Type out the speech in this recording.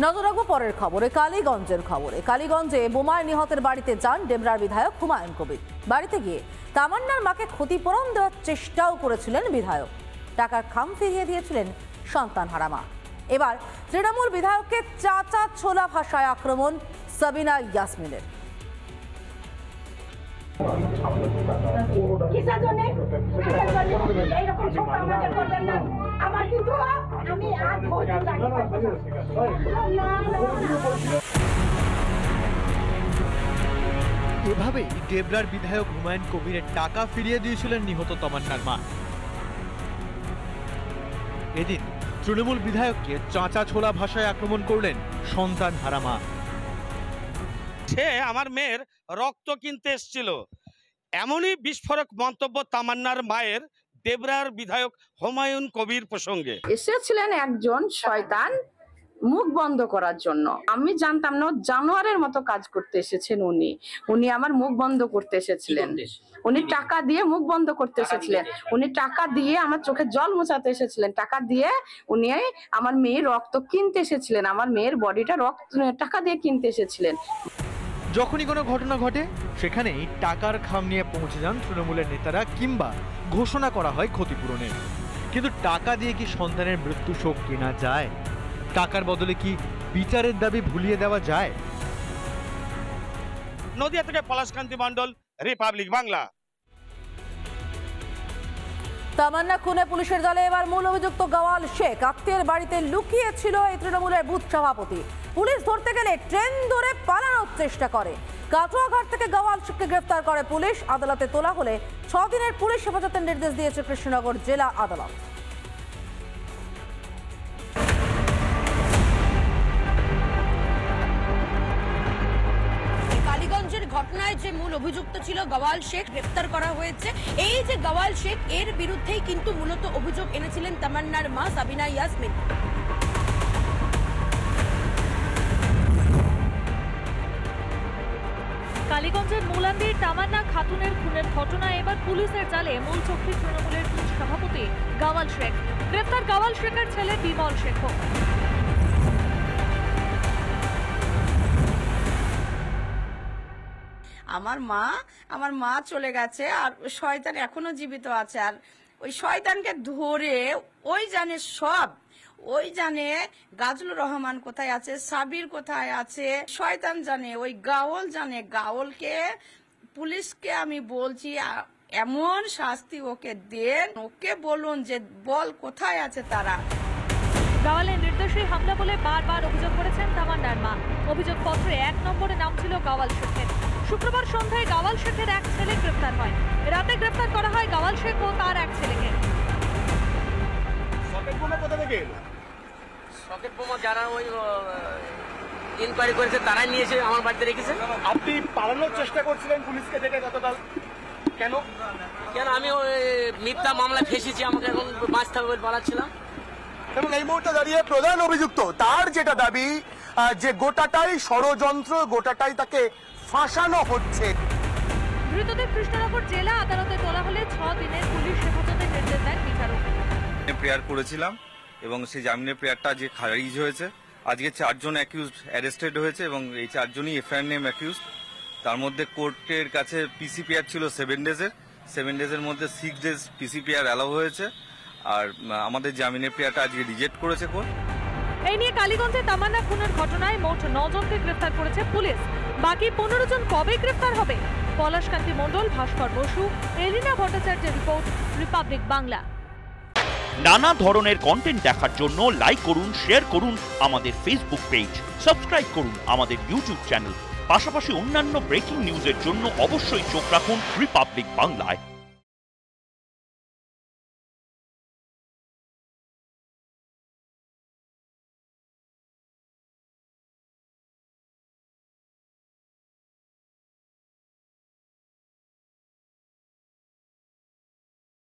নজর রাখবো পরের খবরে, কালীগঞ্জের খবরে। কালীগঞ্জে বোমায় নিহতের বাড়িতে যান ডেবরার বিধায়ক হুমায়ুন কবির। বাড়িতে গিয়ে তামান্নার মাকে ক্ষতিপূরণ দেওয়ার চেষ্টাও করেছিলেন বিধায়ক। টাকার খাম ফিরিয়ে দিয়েছিলেন সন্তানহারা মা। এবার তৃণমূল বিধায়ককে চাচা ছোলা ভাষায় আক্রমণ সাবিনা ইয়াসমিনের। এভাবেই ডেবরার বিধায়ক হুমায়ুন কবিরের টাকা ফিরিয়ে দিয়েছিলেন নিহত তামান্নার মা। এদিন তৃণমূল বিধায়ককে চাচা ছোলা ভাষায় আক্রমণ করলেন সন্তানহারা মা। সে আমার মেয়ের রক্ত কিনতে এসেছিল, এমনই বিস্ফোরক মন্তব্য তামান্নার মায়ের ডেবরার বিধায়ক হুমায়ুন কবির প্রসঙ্গে। এসেছিলেন একজন শয়তান মুখ বন্ধ করার জন্য। আমি জানতাম না জানোয়ারের মতো কাজ করতে এসেছেন উনি আমার মুখ বন্ধ করতে এসেছিলেন। উনি টাকা দিয়ে মুখ বন্ধ করতে এসেছিলেন। উনি টাকা দিয়ে আমার চোখে জল মোছাতে এসেছিলেন। টাকা দিয়ে উনি আমার মেয়ের রক্ত কিনতে এসেছিলেন। আমার মেয়ের বডিটা টাকা দিয়ে কিনতে এসেছিলেন। যখনই কোনো ঘটনা ঘটে সেখানেই টাকার খাম নিয়ে পৌঁছে যান তৃণমূলের নেতারা, কিংবা ঘোষণা করা হয় ক্ষতিপূরণের। কিন্তু টাকা দিয়ে কি সন্তানের মৃত্যু শোক কেনা যায়? টাকার বদলে কি বিচারের দাবি ভুলিয়ে দেওয়া যায়? নদিয়া থেকে পলাশকান্তি মণ্ডল, রিপাবলিক বাংলা। তামান্না খুনে পুলিশের জালে এবার মূল অভিযুক্ত গাওয়াল শেখ। আত্মীয়ের বাড়িতে লুকিয়ে ছিল এই তৃণমূলের বুথ সভাপতি। পুলিশ ধরতে গেলে ট্রেন ধরে পালানোর চেষ্টা করে। কাটুয়াঘাট থেকে গাওয়াল শেখকে গ্রেফতার করে পুলিশ। আদালতে তোলা হলে 6 দিনের পুলিশ হেফাজতের নির্দেশ দিয়েছে কৃষ্ণনগর জেলা আদালত। ঘটনায় যে মূল অভিযুক্ত ছিল গাওয়াল শেখ, গ্রেফতার করা হয়েছে। এই যে গাওয়াল শেখ, এর বিরুদ্ধেই কিন্তু মূলত অভিযোগ এনেছিলেন তামান্নার মা সাবিনা ইয়াসমিন। কালীগঞ্জের মূলান্দির তামান্না খাতুনের খুনের ঘটনায় এবার পুলিশের জালে মূল চক্রী তৃণমূলের বুথ সভাপতি গাওয়াল শেখ। গ্রেফতার গাওয়াল শেখের ছেলে বিমল শেখ। আমার মা চলে গেছে, আর শয়তান এখনো জীবিত আছে। আর ওই শয়তানকে ধরে ওই জানে সব, ওই জানে গাজলুর রহমান কোথায় আছে, সাবির কোথায় আছে, শয়তান জানে, ওই গাওল জানে। গাওলকে পুলিশকে আমি বলছি এমন শাস্তি ওকে দেন, ওকে বলুন যে বল কোথায় আছে তারা। গাওয়ালের নির্দেশে হামলা বলে বারবার অভিযোগ করেছেন তামান্নার মা। অভিযোগপত্রে 1 নম্বরে নাম ছিল গাওয়াল শেখের। শুক্রবার সন্ধ্যায় গাওয়াল শেখের এক ছেলে গ্রেফতার হয়। রাতে গ্রেফতার করা হয় গাওয়াল শেখ ও তার এক ছেলেকে। সকেট বোমা কোথা থেকে এলো? সকেট বোমা যারা ওই ইনকোয়ারি করেছে তারাই নিয়েছে, আমার বাড়িতে রেখেছে। আপনি পালানোর চেষ্টা করছিলেন পুলিশকে দেখে গতকাল, কেন? আমি ওই মিথ্যা মামলায় ফেসেছি, আমাকে এখন বাঁচতে হবে বলে পালাচ্ছিলাম। এবং এই মুহূর্তে দাঁড়িয়ে প্রধান অভিযুক্ত তার যেটা দাবি যে গোটাটাই ষড়যন্ত্র, গোটাটাই তাকে ফাঁসানো হচ্ছে। ধৃতদের কৃষ্ণনগর জেলা আদালতে তোলা হলে 6 দিনের পুলিশ হেফাজতের নির্দেশ দেন বিচারক। প্রেয়ার করেছিলাম এবং সেই জামিনের প্রেয়ারটা যে খারিজ হয়েছে। আজকে 4 জন অ্যাকিউজড অ্যারেস্টেড হয়েছে এবং এই 4 জনই এফআইআর নেম অ্যাকিউজড। তার মধ্যে কোর্টের কাছে পিসিপিআর ছিল 7 ডেজের। 7 ডেজের মধ্যে 6 ডেজ পিসিপিআর অ্যালাউ হয়েছে, আর আমাদের জামিনের প্রেয়ারটা আজকে রিজেক্ট করেছে কোর্ট। এই নিয়ে কালীগঞ্জে তামান্না খুনের ঘটনায় মোট 9 জনকে গ্রেফতার করেছে পুলিশ। বাকি 15 জন কবে গ্রেফতার হবে? পলাশকান্তি মণ্ডল, ভাস্কর বসু, এলিনা ভট্টাচার্যের রিপোর্ট, রিপাবলিক বাংলা। নানা ধরনের কন্টেন্ট দেখার জন্য লাইক করুন, শেয়ার করুন আমাদের ফেসবুক পেজ, সাবস্ক্রাইব করুন আমাদের ইউটিউব চ্যানেল। পাশাপাশি অন্যান্য ব্রেকিং নিউজের জন্য অবশ্যই চোখ রাখুন রিপাবলিক বাংলায়।